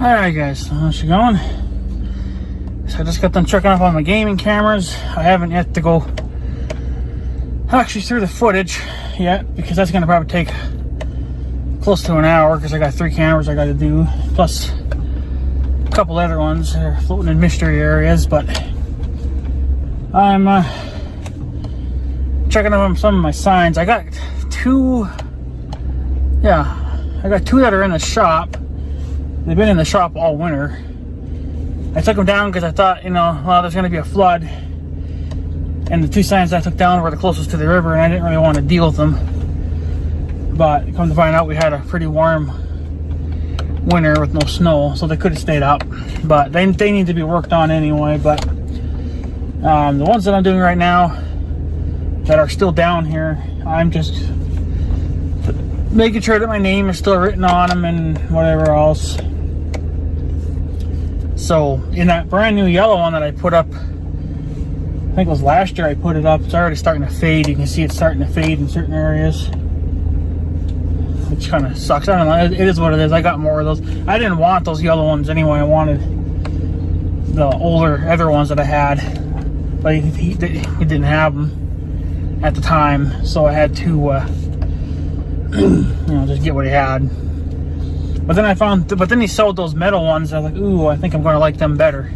Alright guys, how's it going? So I just got done checking up on my gaming cameras. I haven't yet to go actually through the footage yet because that's going to probably take close to an hour because I got 3 cameras I got to do, plus a couple other ones that are floating in mystery areas. But I'm checking up on some of my signs. I got 2 that are in the shop. They've been in the shop all winter. I took them down because I thought, well, there's going to be a flood. And the 2 signs I took down were the closest to the river, and I didn't really want to deal with them. But come to find out, we had a pretty warm winter with no snow, so they could have stayed up. But they need to be worked on anyway. But the ones that I'm doing right now that are still down here, I'm just making sure that my name is still written on them and whatever else. So in that brand new yellow one that I put up, I think it was last year I put it up, it's already starting to fade. You can see it's starting to fade in certain areas, which kind of sucks. I don't know, it is what it is. I got more of those. I didn't want those yellow ones anyway. I wanted the older other ones that I had, but he didn't have them at the time, so I had to just get what he had. But then he sold those metal ones. I was like, ooh, I think I'm going to like them better.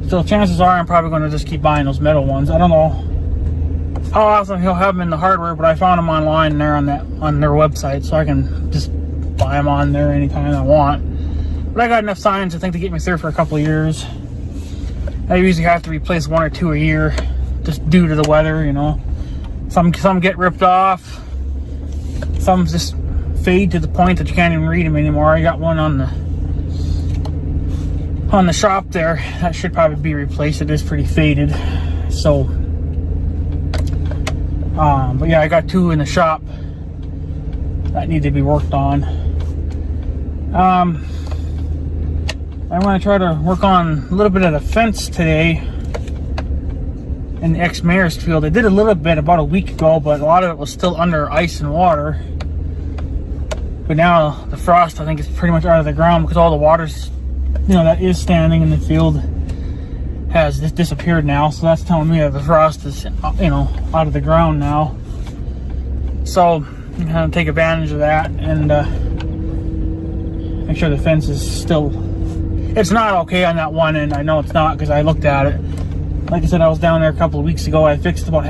So chances are I'm probably going to just keep buying those metal ones. I don't know how often he'll have them in the hardware, but I found them online there on their website, so I can just buy them on there anytime I want. But I got enough signs, I think, to get me through for a couple of years. I usually have to replace 1 or 2 a year, just due to the weather, Some get ripped off. Some just fade to the point that you can't even read them anymore. I got one on the shop there that should probably be replaced. It is pretty faded. So but yeah, I got 2 in the shop that need to be worked on. I'm going to try to work on a little bit of the fence today in the ex-mayor's field. I did a little bit about a week ago, but a lot of it was still under ice and water. But now the frost, I think, is pretty much out of the ground because all the water's, that is standing in the field has disappeared now. So that's telling me that the frost is, out of the ground now. So I'm going to take advantage of that and make sure the fence is still, it's not okay on that one end. I know it's not because I looked at it. Like I said, I was down there a couple of weeks ago. I fixed about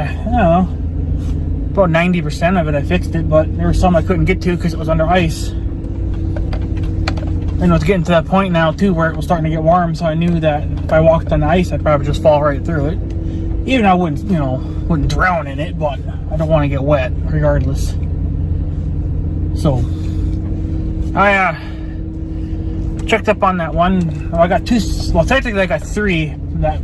90% of it. I fixed it, but there was some I couldn't get to because it was under ice. And it's getting to that point now too where it was starting to get warm, so I knew that if I walked on the ice, I'd probably just fall right through it. Even I wouldn't drown in it, but I don't want to get wet regardless. So I checked up on that one. Well, I got 2. Well, technically I got 3 that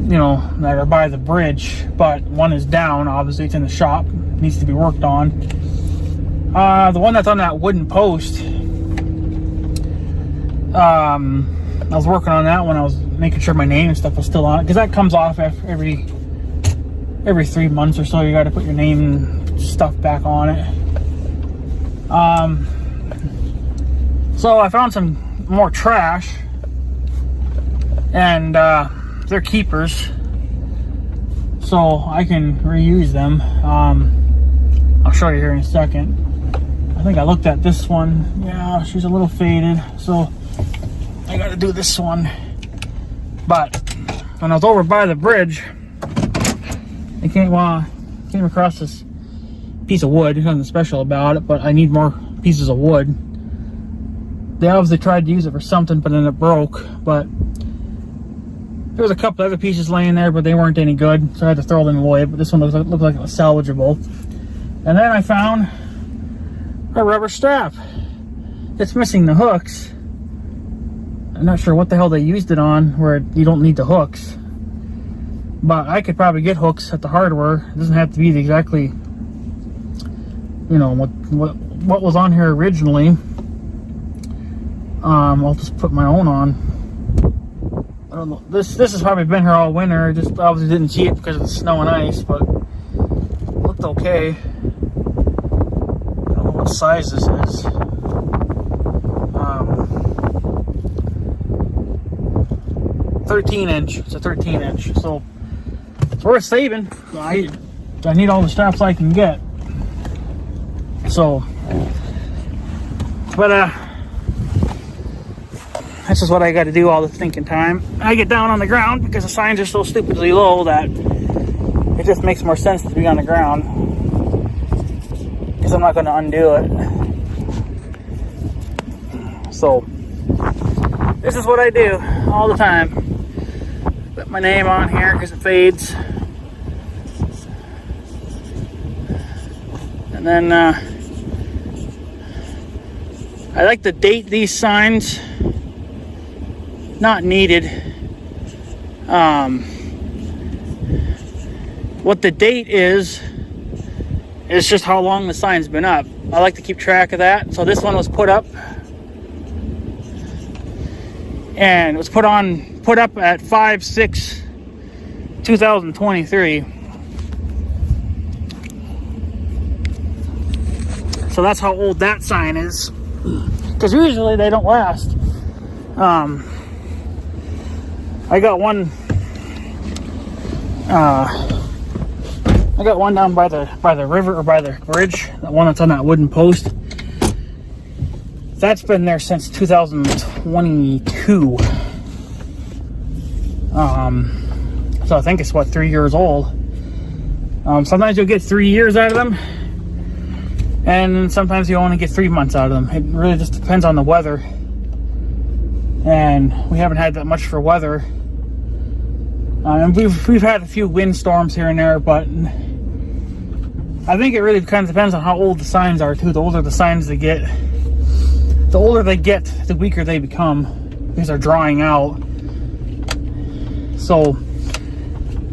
that are by the bridge, but one is down. Obviously, it's in the shop. It needs to be worked on. The one that's on that wooden post, I was working on that one. I was making sure my name and stuff was still on it because that comes off every 3 months or so. You got to put your name and stuff back on it. So I found some more trash, and they're keepers, so I can reuse them. I'll show you here in a second. I think I looked at this one. Yeah, she's a little faded, so I gotta do this one. But when I was over by the bridge, I came across this piece of wood. There's nothing special about it, but I need more pieces of wood. They obviously tried to use it for something, but then it broke. But there was a couple other pieces laying there, but they weren't any good, so I had to throw them away. But this one looked like it was salvageable. And then I found a rubber strap. It's missing the hooks. I'm not sure what the hell they used it on, where you don't need the hooks. But I could probably get hooks at the hardware. It doesn't have to be exactly, what was on here originally. I'll just put my own on. I don't know. This has probably been here all winter. I just obviously didn't see it because of the snow and ice, but it looked okay. I don't know what size this is. 13 inch. It's a 13 inch. So it's worth saving. I need all the straps I can get. So, but this is what I got to do all the thinking time. I get down on the ground because the signs are so stupidly low that it just makes more sense to be on the ground, because I'm not going to undo it. So this is what I do all the time. Put my name on here because it fades. And then I like to date these signs. Not needed. What the date is just how long the sign's been up. I like to keep track of that. So this one was put up, and it was put up at 5/6/2023. So that's how old that sign is, because usually they don't last. I got one down by the river, or by the bridge, that one that's on that wooden post. That's been there since 2022. So I think it's 3 years old. Sometimes you'll get 3 years out of them, and sometimes you only get 3 months out of them. It really just depends on the weather, and we haven't had that much for weather. And we've had a few windstorms here and there, but I think it really kind of depends on how old the signs are too. The older the signs they get, the weaker they become, because they're drying out. So,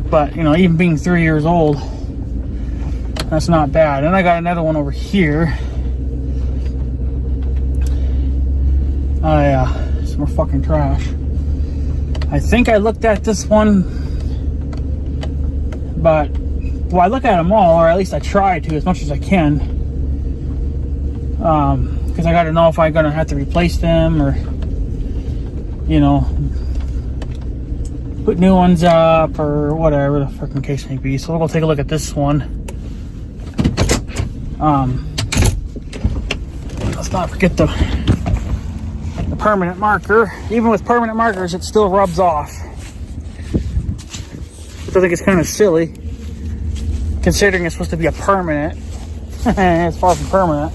but you know, even being 3 years old, that's not bad. And I got another one over here. Some more fucking trash. I think I looked at this one, but well, I look at them all, or at least I try to as much as I can, because I got to know if I'm gonna have to replace them, or you know, put new ones up, or whatever the freaking case may be. So we'll go take a look at this one. Let's not forget the permanent marker. Even with permanent markers, it still rubs off. I think it's kind of silly, considering it's supposed to be a permanent. It's far from permanent.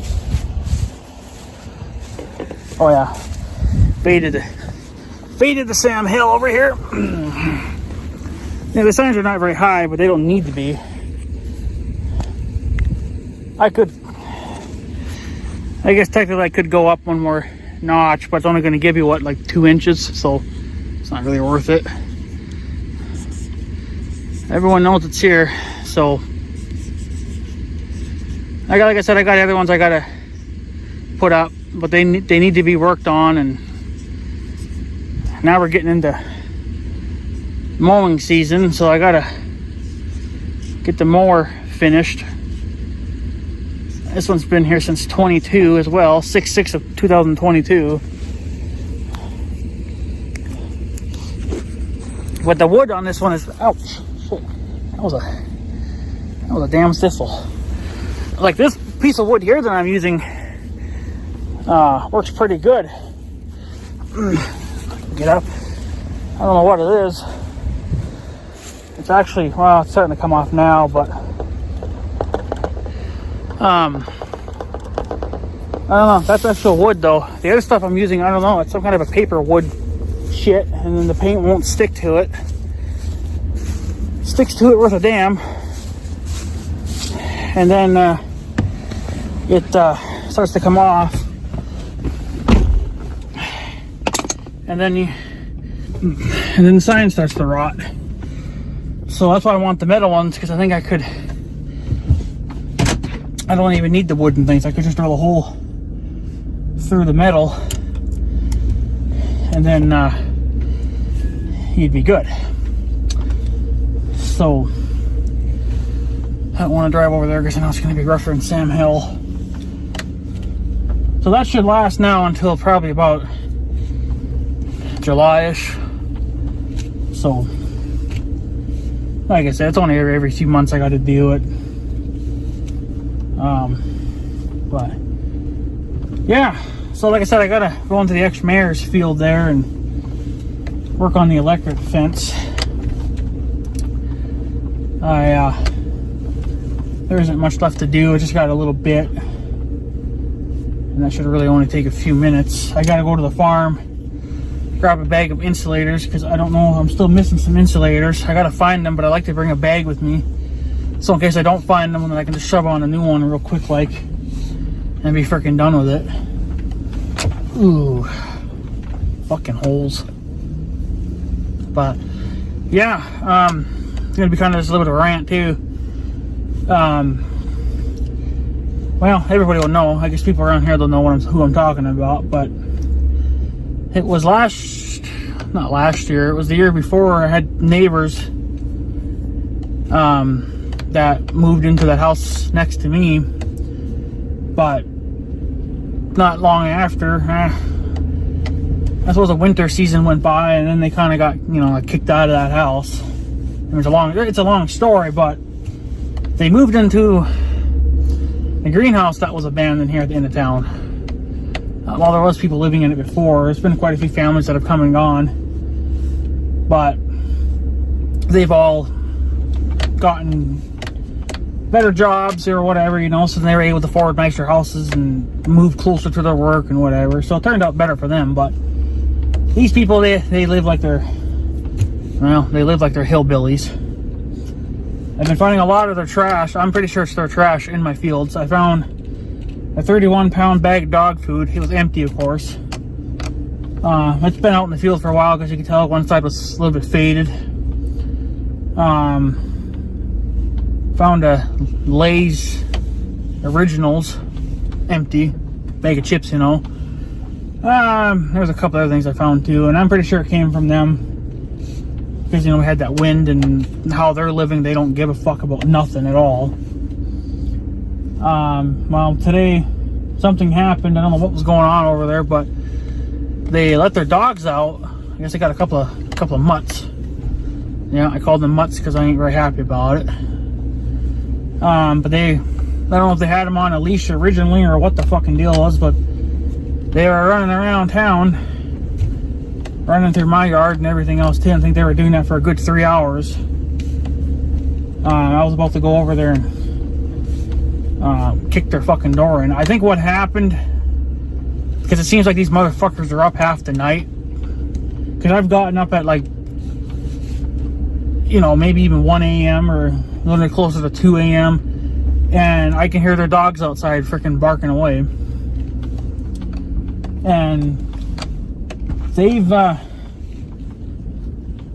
Oh yeah, faded the Sam Hill over here. Yeah, the signs are not very high, but they don't need to be. I guess technically I could go up one more notch, but it's only going to give you what, like 2 inches, so it's not really worth it. Everyone knows it's here, so like I said, I got other ones I gotta put up, but they need to be worked on. And now we're getting into mowing season, so I gotta get the mower finished. This one's been here since 22 as well, 6/6/2022. But the wood on this one is, ouch, shit, that was a damn thistle. Like this piece of wood here that I'm using works pretty good. Get up. I don't know what it is. It's actually, well, it's starting to come off now, but I don't know. That's actual wood though. The other stuff I'm using, I don't know. It's some kind of a paper wood shit, and then the paint won't stick to it. Sticks to it worth a damn. And then it starts to come off. And then the sign starts to rot. So that's why I want the metal ones, because I think I don't even need the wooden things. I could just drill a hole through the metal, and then you'd be good. So I don't want to drive over there because I know it's going to be rougher than Sam Hill. So that should last now until probably about July-ish. So, like I said, it's only every few months I got to do it. But yeah, so like I said, I gotta go into the ex-mayor's field there and work on the electric fence. There isn't much left to do. I just got a little bit, and that should really only take a few minutes. I gotta go to the farm, grab a bag of insulators, because I don't know, I'm still missing some insulators. I gotta find them, but I like to bring a bag with me, so in case I don't find them, then I can just shove on a new one real quick like, and be freaking done with it. Ooh, fucking holes. But yeah, it's gonna be kind of just a little bit of a rant too. Well, everybody will know. I guess people around here don't know who I'm talking about, but it was not last year, it was the year before. I had neighbors that moved into that house next to me, but not long after, I suppose the winter season went by, and then they kind of got, like kicked out of that house. It's a long story, but they moved into a greenhouse that was abandoned here at the end of town. While there was people living in it before, there's been quite a few families that have come and gone, but they've all gotten better jobs or whatever, so they were able to afford nicer houses and move closer to their work and whatever. So it turned out better for them. But these people, they live like they're hillbillies. I've been finding a lot of their trash. I'm pretty sure it's their trash in my fields. I found a 31-pound bag of dog food. It was empty, of course. It's been out in the field for a while, because you can tell one side was a little bit faded. Found a Lay's Originals, empty bag of chips. There was a couple other things I found too, and I'm pretty sure it came from them, because we had that wind, and how they're living, they don't give a fuck about nothing at all. Well, today something happened. I don't know what was going on over there, but they let their dogs out. I guess they got a couple of mutts. Yeah, I called them mutts because I ain't very happy about it. But I don't know if they had them on a leash originally or what the fucking deal was, but they were running around town, running through my yard and everything else too. I think they were doing that for a good 3 hours. I was about to go over there and kick their fucking door in. I think what happened, because it seems like these motherfuckers are up half the night, because I've gotten up at like, maybe even 1 a.m. or a little bit closer to 2 a.m. and I can hear their dogs outside freaking barking away. And they've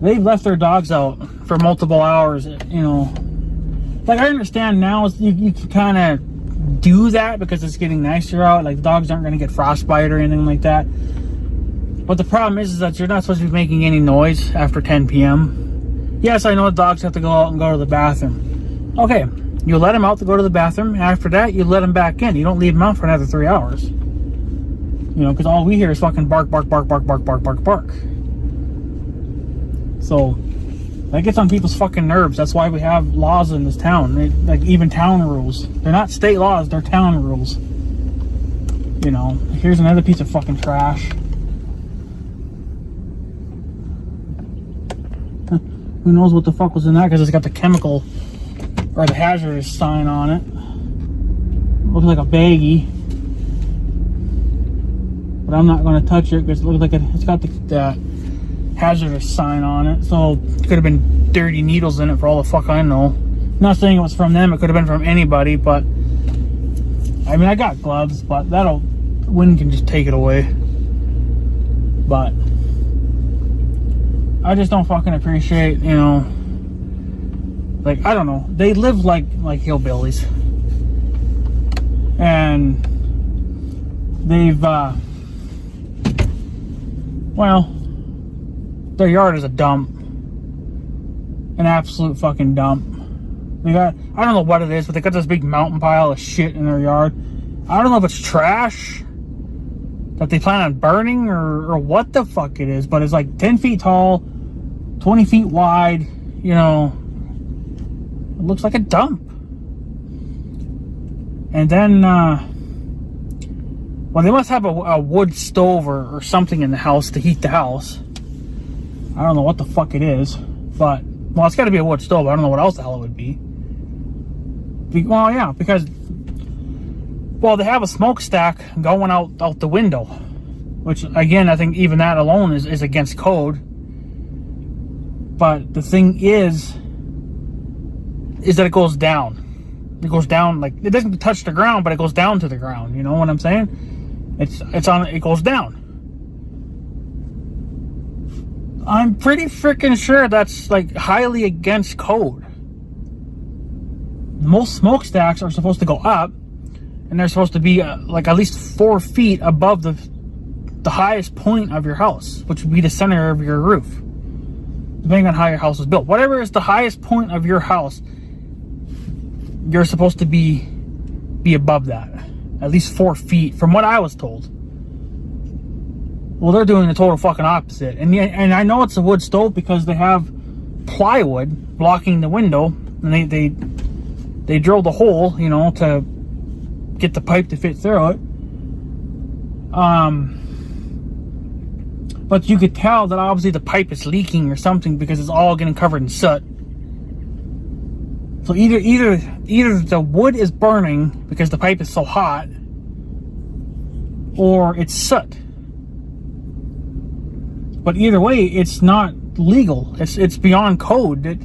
left their dogs out for multiple hours. Like, I understand now you can kind of do that because it's getting nicer out. Like, the dogs aren't going to get frostbite or anything like that. But the problem is that you're not supposed to be making any noise after 10 p.m. Yes, I know the dogs have to go out and go to the bathroom. Okay, you let them out to go to the bathroom. After that, you let them back in. You don't leave them out for another 3 hours. Because all we hear is fucking bark, bark, bark, bark, bark, bark, bark, bark. So, that gets on people's fucking nerves. That's why we have laws in this town. Like, even town rules. They're not state laws, they're town rules. Here's another piece of fucking trash. Who knows what the fuck was in that, because it's got the chemical or the hazardous sign on it. Looks like a baggie. But I'm not going to touch it because it looks like it's got the hazardous sign on it. So it could have been dirty needles in it for all the fuck I know. I'm not saying it was from them. It could have been from anybody, but I mean, I got gloves, but wind can just take it away. But I just don't fucking appreciate, like, I don't know. They live like hillbillies. And they've, their yard is a dump. An absolute fucking dump. I don't know what it is, but they got this big mountain pile of shit in their yard. I don't know if it's trash that they plan on burning or what the fuck it is, but it's like 10 feet tall, 12 20 feet wide, you know, it looks like a dump. And then, well, they must have a wood stove or something in the house to heat the house. I don't know what the fuck it is, but, well, it's got to be a wood stove. I don't know what else the hell it would be. Well, yeah, because, well, they have a smokestack going out the window, which, again, I think even that alone is against code. But the thing is that it goes down. It goes down, like, it doesn't touch the ground, but it goes down to the ground. You know what I'm saying? It goes down. I'm pretty freaking sure that's, like, highly against code. Most smokestacks are supposed to go up, and they're supposed to be, like, at least 4 feet above the highest point of your house, which would be the center of your roof, depending on how your house is built. Whatever is the highest point of your house, you're supposed to be above that, at least 4 feet, from what I was told. Well, they're doing the total fucking opposite, and I know it's a wood stove because they have plywood blocking the window, and they drilled a hole, you know, to get the pipe to fit through it. But you could tell that obviously the pipe is leaking or something because it's all getting covered in soot. So either the wood is burning because the pipe is so hot, or it's soot. But either way, it's not legal. It's beyond code. They're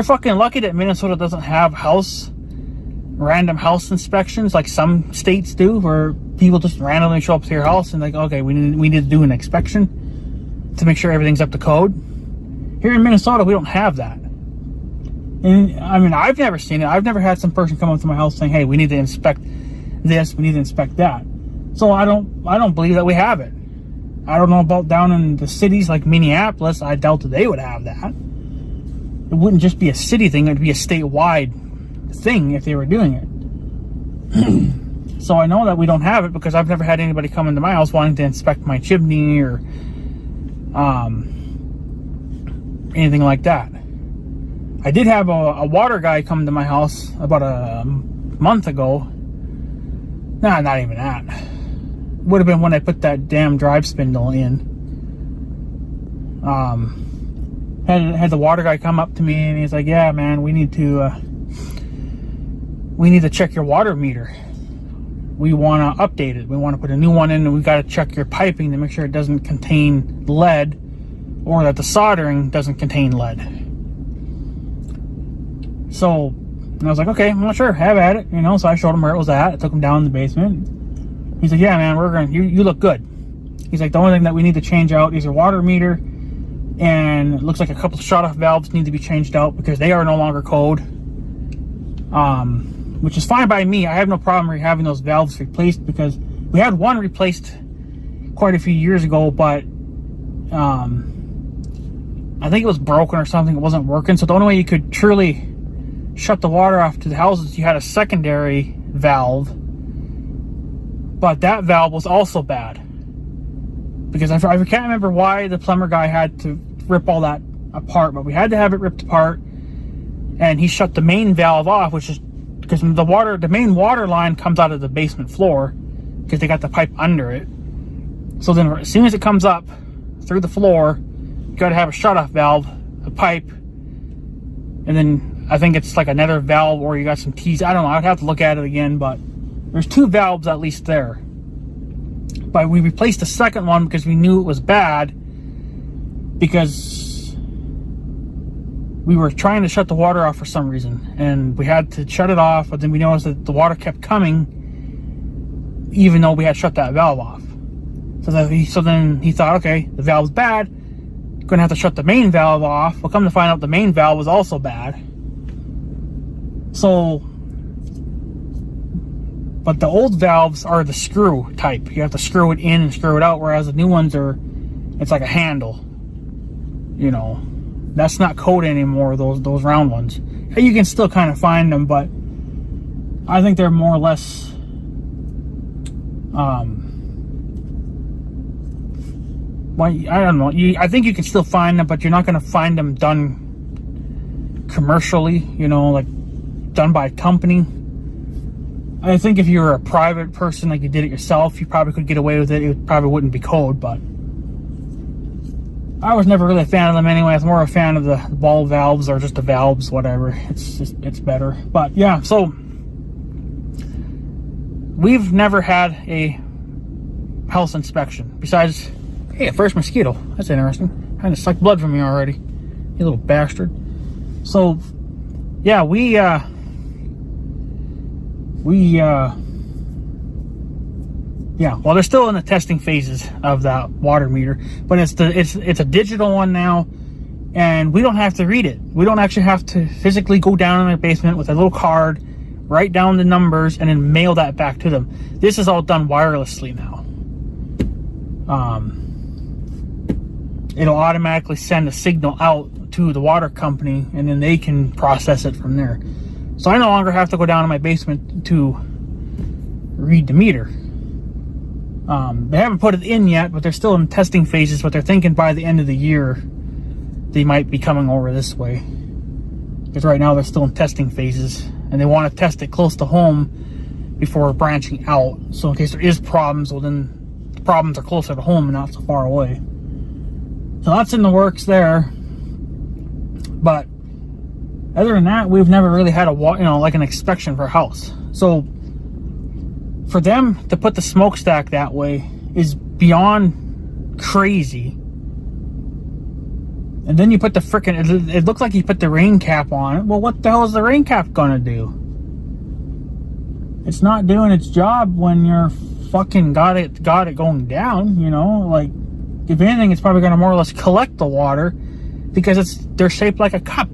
fucking lucky that Minnesota doesn't have random house inspections like some states do, where people just randomly show up to your house and like, okay, we need to do an inspection to make sure everything's up to code. Here in Minnesota, we don't have that. And I mean, I've never seen it. I've never had some person come up to my house saying, hey, we need to inspect this, we need to inspect that. So I don't believe that we have it. I don't know about down in the cities like Minneapolis. I doubt that they would have that. It wouldn't just be a city thing, it would be a statewide thing if they were doing it. So I know that we don't have it because I've never had anybody come into my house wanting to inspect my chimney or anything like that. I did have a water guy come to my house about a month ago. Nah, not even that. Would have been when I put that damn drive spindle in. Had the water guy come up to me and he's like, yeah, man, we need to check your water meter. We want to update it. We want to put a new one in, and we got to check your piping to make sure it doesn't contain lead, or that the soldering doesn't contain lead. So, and I was like, okay, I'm not sure, have at it, you know. So I showed him where it was at. I took him down in the basement. He's like, yeah, man, you look good. He's like, the only thing that we need to change out is your water meter, and it looks like a couple of shut-off valves need to be changed out because they are no longer code. Which is fine by me. I have no problem having those valves replaced because we had one replaced quite a few years ago, but I think it was broken or something. It wasn't working. So the only way you could truly shut the water off to the houses, you had a secondary valve. But that valve was also bad because I can't remember why the plumber guy had to rip all that apart, but we had to have it ripped apart, and he shut the main valve off, which is because the main water line comes out of the basement floor because they got the pipe under it. So then as soon as it comes up through the floor, you got to have a shut-off valve, a pipe, and then I think it's like another valve, or you got some T's. I don't know. I'd have to look at it again, but there's 2 valves at least there. But we replaced the second one because we knew it was bad, because we were trying to shut the water off for some reason, and we had to shut it off, but then we noticed that the water kept coming even though we had shut that valve off. So then he thought, okay, the valve's bad, gonna have to shut the main valve off. Well, come to find out the main valve was also bad. So, but the old valves are the screw type. You have to screw it in and screw it out, whereas the new ones it's like a handle. You know, that's not code anymore, those round ones. You can still kind of find them, but I think they're more or less well, I don't know. I think you can still find them, but you're not going to find them done commercially, you know, like done by a company. I think if you were a private person, like you did it yourself, you probably could get away with it. It probably wouldn't be code, but I was never really a fan of them anyway. I was more a fan of the ball valves or just the valves, whatever. It's better. But yeah, so we've never had a house inspection. Besides, hey, a first mosquito. That's interesting. Kind of sucked blood from me already. You little bastard. So yeah, yeah, well, they're still in the testing phases of that water meter, but it's a digital one now, and we don't have to read it. We don't actually have to physically go down in the basement with a little card, write down the numbers, and then mail that back to them. This is all done wirelessly now. It'll automatically send a signal out to the water company, and then they can process it from there. So I no longer have to go down in my basement to read the meter. They haven't put it in yet, but they're still in testing phases, but they're thinking by the end of the year they might be coming over this way. Because right now they're still in testing phases, and they want to test it close to home before branching out. So in case there is problems, well, then the problems are closer to home and not so far away. So that's in the works there. But other than that, we've never really had like an inspection for a house. So for them to put the smokestack that way is beyond crazy. And then you put the frickin', it looked like you put the rain cap on it. Well, what the hell is the rain cap gonna do? It's not doing its job when you're fucking got it going down, you know? Like, if anything, it's probably gonna more or less collect the water because they're shaped like a cup.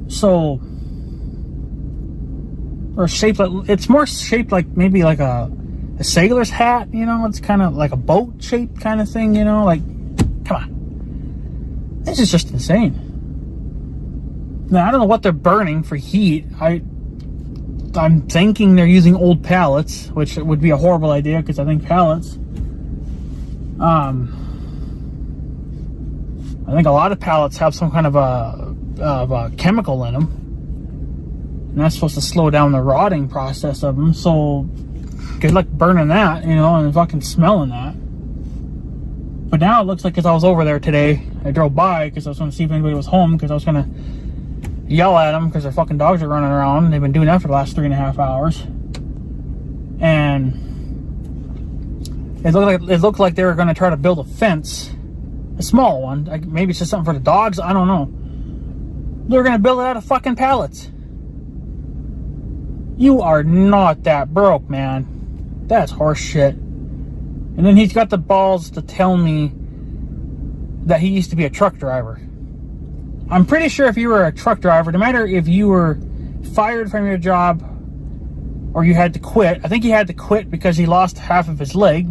So, or shaped like, it's more shaped like maybe like a sailor's hat, you know? It's kind of like a boat shaped kind of thing, you know? Like, come on. This is just insane. Now, I don't know what they're burning for heat. I'm thinking they're using old pallets, which would be a horrible idea because I think pallets, I think a lot of pallets have some kind of a chemical in them, and that's supposed to slow down the rotting process of them. So good luck burning that, you know, and fucking smelling that. But now it looks like, because I was over there today, I drove by because I was going to see if anybody was home, because I was going to yell at them because their fucking dogs are running around. They've been doing that for the last 3.5 hours, and it looked like they were going to try to build a fence, a small one. Like, maybe it's just something for the dogs, I don't know. They're going to build it out of fucking pallets. You are not that broke, man. That's horse shit. And then he's got the balls to tell me that he used to be a truck driver. I'm pretty sure if you were a truck driver, no matter if you were fired from your job or you had to quit, I think he had to quit because he lost half of his leg.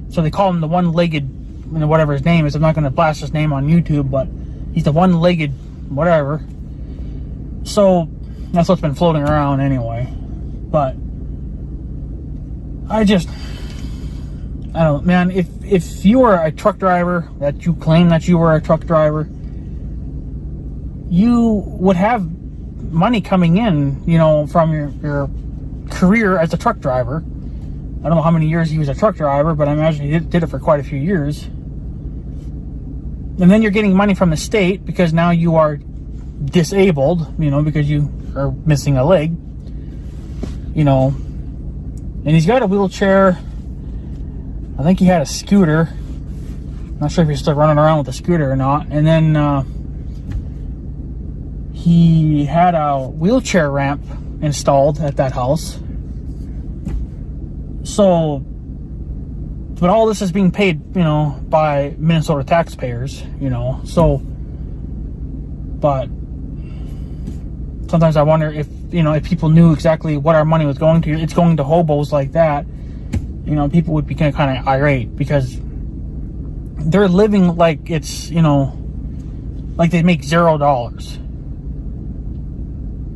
So they call him the one-legged, you know, whatever his name is. I'm not going to blast his name on YouTube, but he's the one-legged whatever. So that's what's been floating around anyway. But I don't know, man. If you were a truck driver, that you claim that you were a truck driver, you would have money coming in, you know, from your career as a truck driver. I don't know how many years he was a truck driver, but I imagine he did it for quite a few years. And then you're getting money from the state because now you are disabled, you know, because you are missing a leg, you know. And he's got a wheelchair. I think he had a scooter. Not sure if he's still running around with a scooter or not. And then he had a wheelchair ramp installed at that house. So, but all this is being paid, you know, by Minnesota taxpayers, you know. So, but sometimes I wonder if, you know, if people knew exactly what our money was going to. It's going to hobos like that. You know, people would be kind of irate because they're living like it's, you know, like they make $0.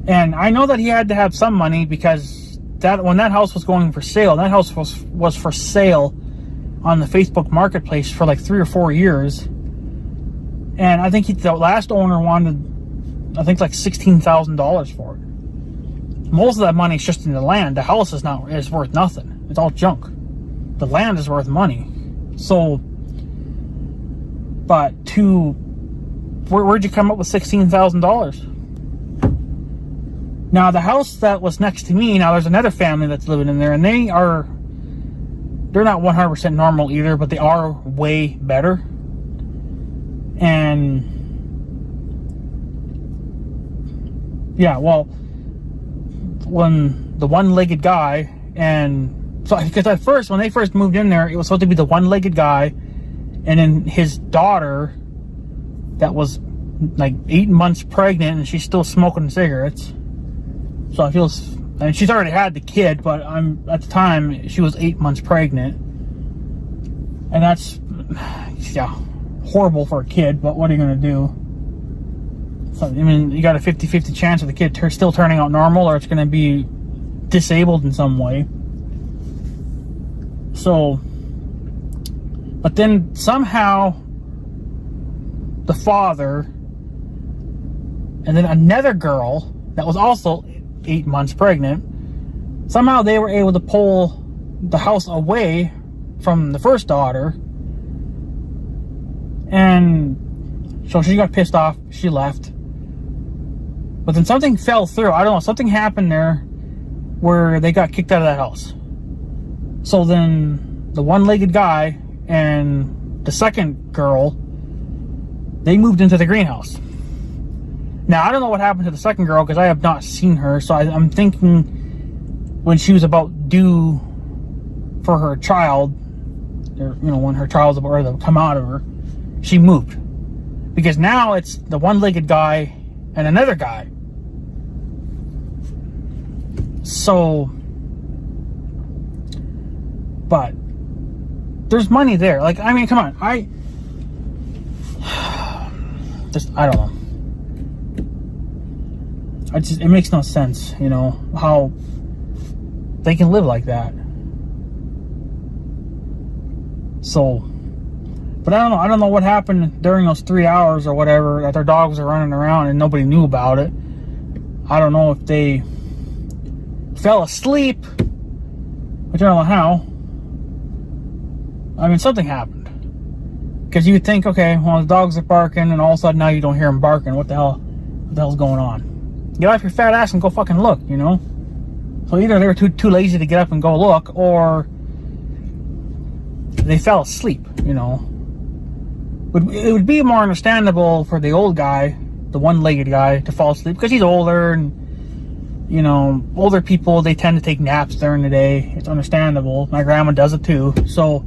And I know that he had to have some money because that when that house was going for sale, that house was for sale on the Facebook Marketplace for like 3 or 4 years. And I think the last owner wanted, I think, like $16,000 for it. Most of that money is just in the land. The house is worth nothing. It's all junk. The land is worth money. So, but where'd you come up with $16,000? Now, the house that was next to me, now there's another family that's living in there, and they're not 100% normal either, but they are way better. And yeah, well, when the one-legged guy, and so because at first, when they first moved in there, it was supposed to be the one-legged guy and then his daughter that was like 8 months pregnant, and she's still smoking cigarettes. So I feel, and she's already had the kid, but at the time she was 8 months pregnant, and that's, yeah, horrible for a kid. But what are you gonna do? So, I mean, you got a 50-50 chance of the kid still turning out normal, or it's gonna be disabled in some way. So, but then somehow the father and then another girl that was also 8 months pregnant, somehow they were able to pull the house away from the first daughter, and so she got pissed off, she left. But then something fell through. I don't know, something happened there where they got kicked out of that house. So then the one-legged guy and the second girl, they moved into the greenhouse. Now, I don't know what happened to the second girl because I have not seen her. So I'm thinking when she was about due for her child, or, you know, when her child's about to come out of her, she moved. Because now it's the one-legged guy and another guy. So, but there's money there. Like, I mean, come on. I don't know. It makes no sense, you know, how they can live like that. So, but I don't know what happened during those 3 hours or whatever that their dogs are running around and nobody knew about it. I don't know if they fell asleep, which I don't know how. I mean, something happened. Because you would think, okay, well, the dogs are barking, and all of a sudden now you don't hear them barking. What the hell's going on? Get off your fat ass and go fucking look, you know? So either they were too lazy to get up and go look, or they fell asleep, you know? It would be more understandable for the old guy, the one-legged guy, to fall asleep, because he's older, and, you know, older people, they tend to take naps during the day. It's understandable. My grandma does it too. So,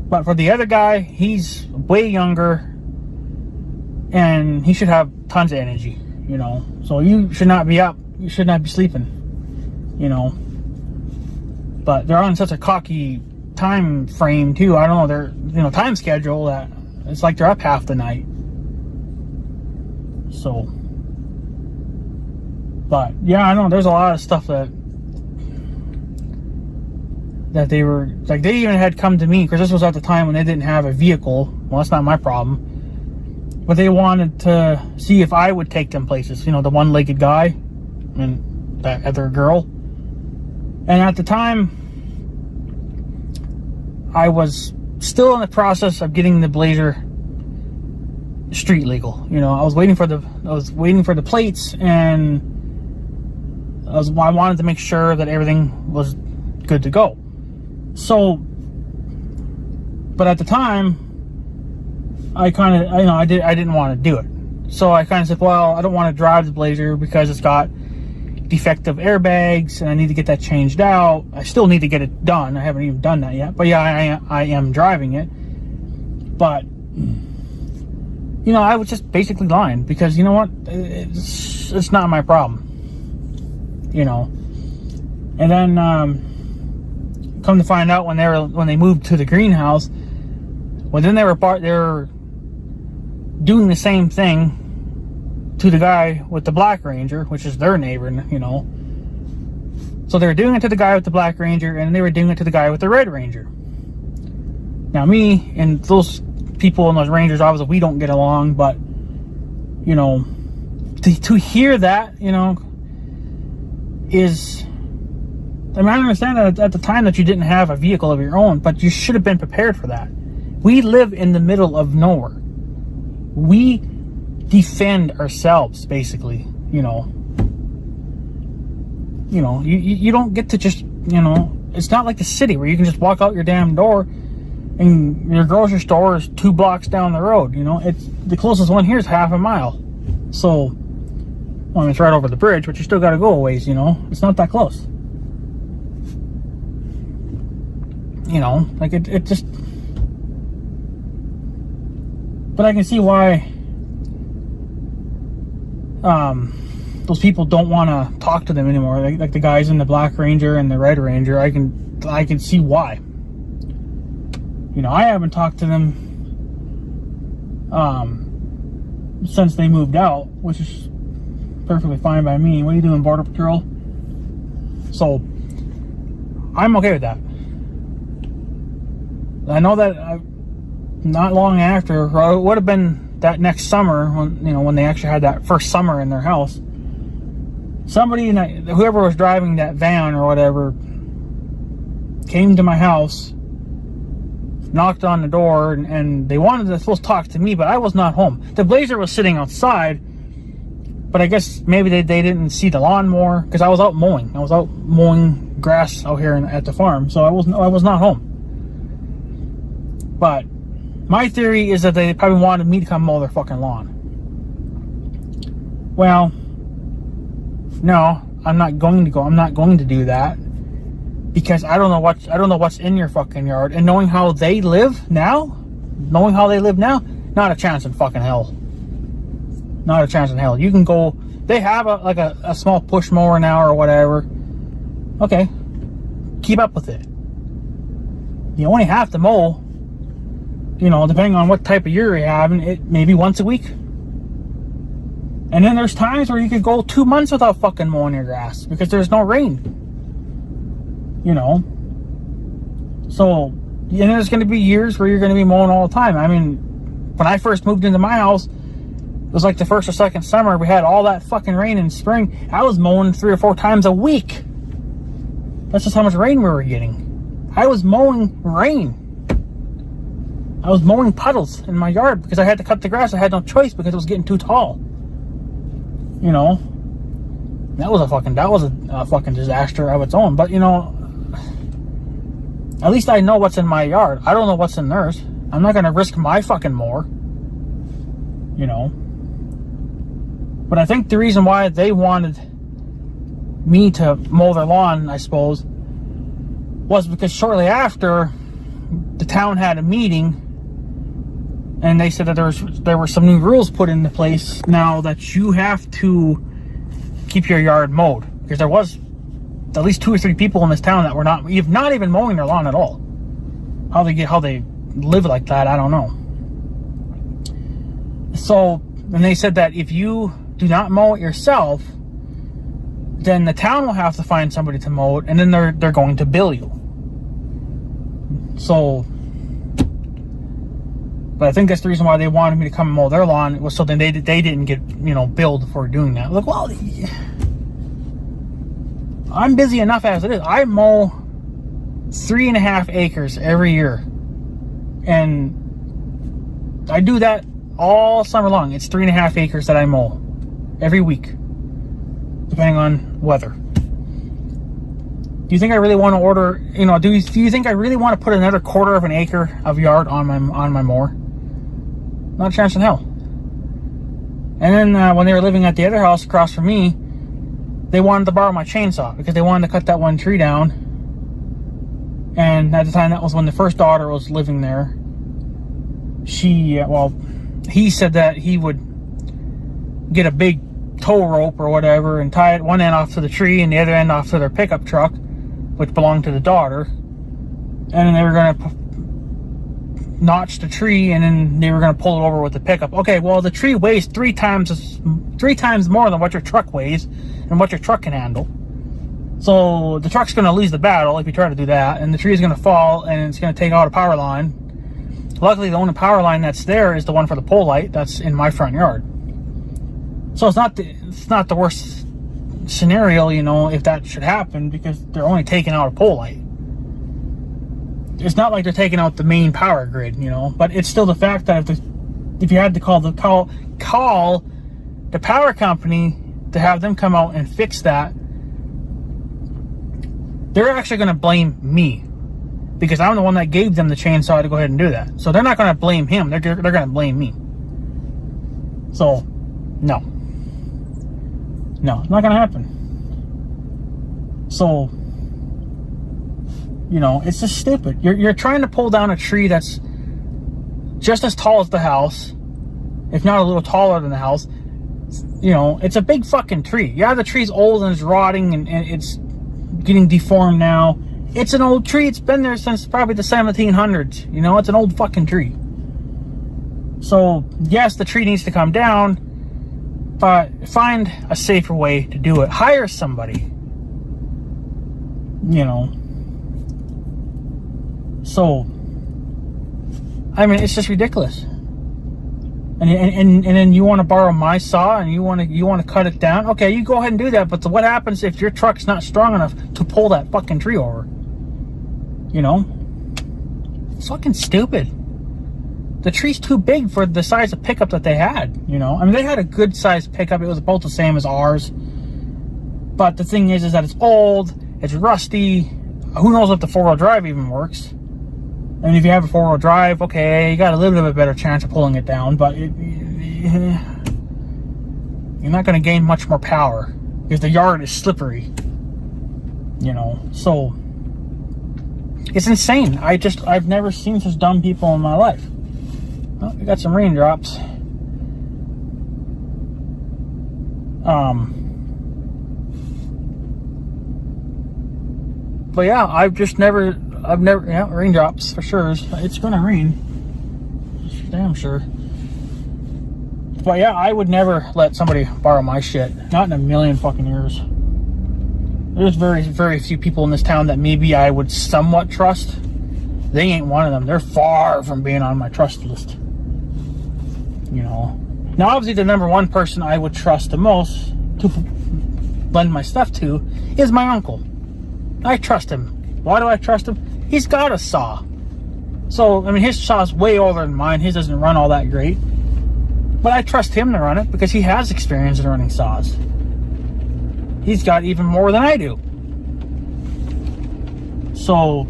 but for the other guy, he's way younger, and he should have tons of energy, you know? So you should not be up. You should not be sleeping, you know? But they're on such a cocky time frame too. I don't know, they're, you know, time schedule that it's like they're up half the night. So, but yeah, I know there's a lot of stuff that they were like, they even had come to me, because this was at the time when they didn't have a vehicle. Well, that's not my problem, but they wanted to see if I would take them places, you know, the one-legged guy and that other girl. And at the time, I was still in the process of getting the Blazer street legal. You know, I was waiting for the plates, and I wanted to make sure that everything was good to go. So, but at the time, I didn't want to do it. So I kind of said, well, I don't want to drive the Blazer because it's got defective airbags, and I need to get that changed out. I still need to get it done. I haven't even done that yet. But yeah, I am driving it. But, you know, I was just basically lying, because you know what? It's not my problem. You know. And then, come to find out, when they moved to the greenhouse, well, then they were doing the same thing to the guy with the Black Ranger, which is their neighbor, you know. So they were doing it to the guy with the Black Ranger, and they were doing it to the guy with the Red Ranger. Now me and those people in those Rangers, obviously we don't get along, but you know, to hear that, you know, is, I mean, I understand that at the time that you didn't have a vehicle of your own, but you should have been prepared for that. We live in the middle of nowhere. We defend ourselves, basically. You know, you don't get to just, you know, it's not like the city where you can just walk out your damn door and your grocery store is 2 blocks down the road. You know, it's the closest one here is half a mile. So, well, I mean, it's right over the bridge, but you still got to go a ways. You know, it's not that close. You know, like it just. But I can see why those people don't want to talk to them anymore. Like the guys in the Black Ranger and the Red Ranger, I can see why. You know, I haven't talked to them since they moved out, which is perfectly fine by me. What are you doing, Border Patrol? So I'm okay with that. I know that not long after, or it would have been that next summer when, you know, when they actually had that first summer in their house, somebody, whoever was driving that van or whatever, came to my house, knocked on the door, and they wanted to supposed to talk to me, but I was not home. The Blazer was sitting outside, but I guess maybe they didn't see the lawnmower, because I was out mowing. I was out mowing grass out here at the farm, so I was not home. But my theory is that they probably wanted me to come mow their fucking lawn. Well, no, I'm not going to go. I'm not going to do that because I don't know what's in your fucking yard. And knowing how they live now, not a chance in fucking hell. Not a chance in hell. You can go. They have a small push mower now or whatever. Okay, keep up with it. You only have to mow, you know, depending on what type of year you're having, it maybe once a week. And then there's times where you could go 2 months without fucking mowing your grass because there's no rain. You know. So, and there's going to be years where you're going to be mowing all the time. I mean, when I first moved into my house, it was like the first or second summer, we had all that fucking rain in spring. I was mowing 3 or 4 times a week. That's just how much rain we were getting. I was mowing rain. I was mowing puddles in my yard because I had to cut the grass. I had no choice because it was getting too tall. You know, that was a fucking disaster of its own. But you know, at least I know what's in my yard. I don't know what's in theirs. I'm not gonna risk my fucking mower. You know. But I think the reason why they wanted me to mow their lawn, I suppose, was because shortly after the town had a meeting. And they said that there were some new rules put into place now that you have to keep your yard mowed. Because there was at least 2 or 3 people in this town that were not even mowing their lawn at all. How they live like that, I don't know. So, and they said that if you do not mow it yourself, then the town will have to find somebody to mow it, and then they're going to bill you. So. But I think that's the reason why they wanted me to come and mow their lawn, was so then they didn't get, you know, billed for doing that. Like, well, I'm busy enough as it is. I mow 3.5 acres every year, and I do that all summer long. It's 3.5 acres that I mow every week, depending on weather. Do you think I really want to order? You know, do you think I really want to put another 1/4 of an acre of yard on my mower? Not a chance in hell. And then when they were living at the other house across from me, they wanted to borrow my chainsaw because they wanted to cut that one tree down. And at the time, that was when the first daughter was living there. He said that he would get a big tow rope or whatever and tie it one end off to the tree and the other end off to their pickup truck, which belonged to the daughter. And then they were going to notch the tree, and then they were going to pull it over with the pickup. Okay, well, the tree weighs 3 times more than what your truck weighs and what your truck can handle. So the truck's going to lose the battle if you try to do that, and the tree is going to fall, and it's going to take out a power line, Luckily, the only power line that's there is the one for the pole light that's in my front yard. So it's not the worst scenario, you know, if that should happen, because they're only taking out a pole light. It's not like they're taking out the main power grid, you know. But it's still the fact that if you had to call the power company to have them come out and fix that, they're actually going to blame me, because I'm the one that gave them the chainsaw to go ahead and do that. So they're not going to blame him. They're going to blame me. So, no, it's not going to happen. So, you know, it's just stupid. You're trying to pull down a tree that's just as tall as the house, if not a little taller than the house. You know, it's a big fucking tree. Yeah, the tree's old and it's rotting and it's getting deformed now. It's an old tree. It's been there since probably the 1700s. You know, it's an old fucking tree. So, yes, the tree needs to come down, but find a safer way to do it. Hire somebody. You know. So, I mean, it's just ridiculous. And then you want to borrow my saw and you want to cut it down. Okay, you go ahead and do that. But what happens if your truck's not strong enough to pull that fucking tree over? You know, it's fucking stupid. The tree's too big for the size of pickup that they had. You know, I mean, they had a good sized pickup. It was about the same as ours. But the thing is that it's old. It's rusty. Who knows if the 4-wheel drive even works? I mean, if you have a 4-wheel drive, okay, you got a little bit of a better chance of pulling it down, but you're not going to gain much more power because the yard is slippery, you know. So it's insane. I've never seen such dumb people in my life. Oh, we got some raindrops. But yeah, I've never, yeah, raindrops for sure. It's gonna rain. Damn sure. But yeah, I would never let somebody borrow my shit. Not in a million fucking years. There's very, very few people in this town that maybe I would somewhat trust. They ain't one of them. They're far from being on my trust list. You know. Now, obviously, the number one person I would trust the most to lend my stuff to is my uncle. I trust him. Why do I trust him? He's got a saw. So, I mean, his saw's way older than mine. His doesn't run all that great. But I trust him to run it because he has experience in running saws. He's got even more than I do. So,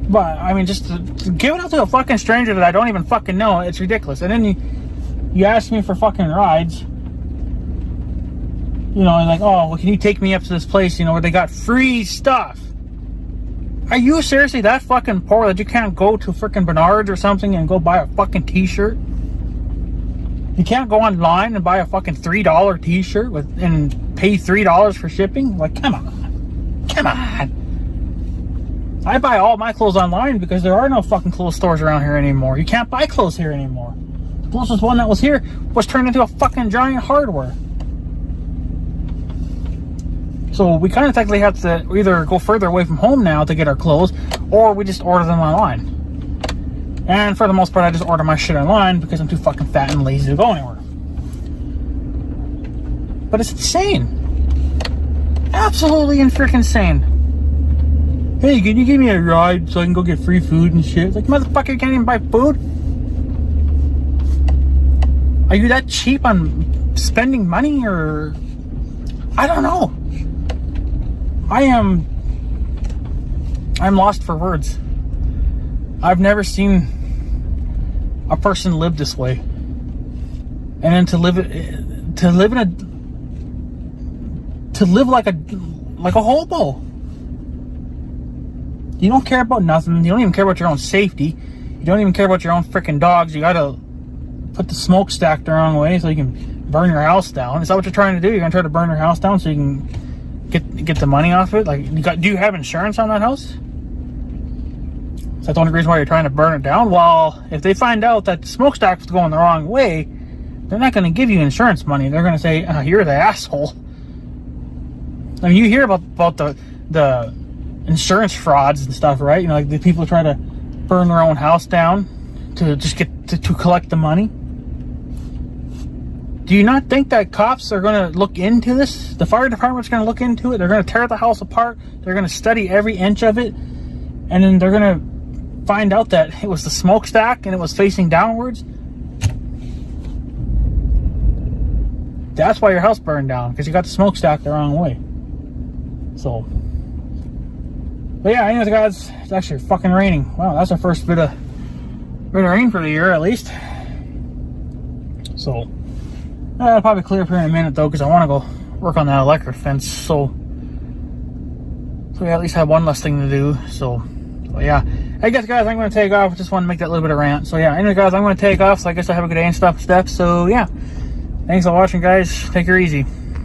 but, I mean, just to give it out to a fucking stranger that I don't even fucking know, it's ridiculous. And then you ask me for fucking rides. You know, like, oh, well, can you take me up to this place, you know, where they got free stuff? Are you seriously that fucking poor that you can't go to freaking Bernard's or something and go buy a fucking t-shirt? You can't go online and buy a fucking $3 t-shirt and pay $3 for shipping? Like, come on. Come on. I buy all my clothes online because there are no fucking clothes stores around here anymore. You can't buy clothes here anymore. The closest one that was here was turned into a fucking giant hardware. So we kind of technically have to either go further away from home now to get our clothes, or we just order them online. And for the most part, I just order my shit online because I'm too fucking fat and lazy to go anywhere. But it's insane. Absolutely freaking insane. Hey, can you give me a ride so I can go get free food and shit? It's like, motherfucker, you can't even buy food? Are you that cheap on spending money, or... I don't know. I'm lost for words. I've never seen a person live this way. And then to live like a hobo. You don't care about nothing. You don't even care about your own safety. You don't even care about your own freaking dogs. You gotta put the smokestack the wrong way so you can burn your house down. Is that what you're trying to do? You're gonna try to burn your house down so you can get the money off it? Like, do you have insurance on that house? Is that the only reason why you're trying to burn it down? Well, if they find out that the smokestack is going the wrong way, they're not going to give you insurance money. They're going to say, you're the asshole. I mean, you hear about the insurance frauds and stuff, right? You know, like the people try to burn their own house down to just get to collect the money? Do you not think that cops are going to look into this? The fire department's going to look into it. They're going to tear the house apart. They're going to study every inch of it. And then they're going to find out that it was the smokestack and it was facing downwards. That's why your house burned down, because you got the smokestack the wrong way. So, but yeah, anyways, guys, it's actually fucking raining. Wow, that's our first bit of rain for the year, at least. So, I'll probably clear up here in a minute, though, because I want to go work on that electric fence. So we at least have one less thing to do. So yeah. I guess, guys, I'm going to take off. Just want to make that little bit of rant. So yeah, anyway, guys, I'm going to take off. So I guess I have a good day and stuff. So yeah. Thanks for watching, guys. Take her easy.